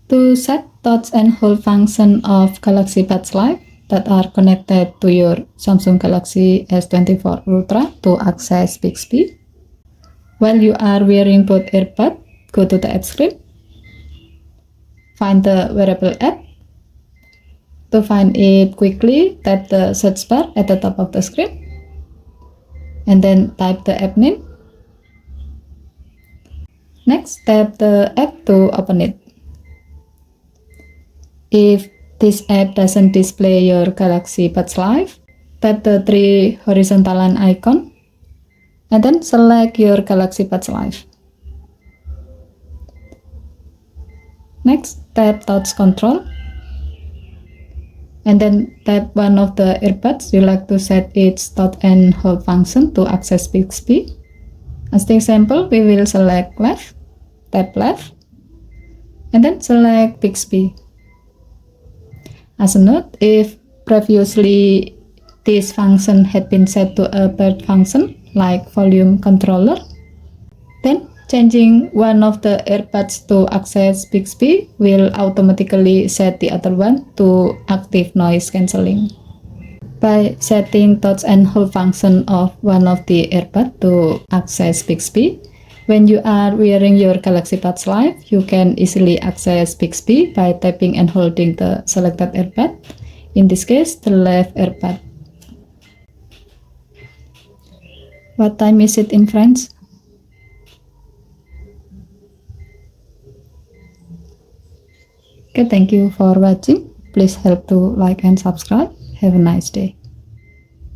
To set touch and hold function of Galaxy Buds Live that are connected to your Samsung Galaxy S24 Ultra to access Bixby. While you are wearing both earbuds, go to the app screen. Find the wearable app. To find it quickly, tap the search bar at the top of the screen and then type the app name. Next, tap the app to open it. If this app doesn't display your Galaxy Buds Live, tap the three horizontal line icon and then select your Galaxy Buds Live. Next, tap touch control and then tap one of the earbuds you like to set its touch and hold function to access Bixby. As the example, we will select left, tap left, and then select Bixby. As a note, if previously this function had been set to a paired function like volume controller, then changing one of the earbuds to access Bixby will automatically set the other one to active noise cancelling. By setting touch and hold function of one of the earbuds to access Bixby, when you are wearing your Galaxy Buds Live, you can easily access Bixby by tapping and holding the selected earbud, in this case the left earbud. What time is it in France? Okay, thank you for watching. Please help to like and subscribe. Have a nice day.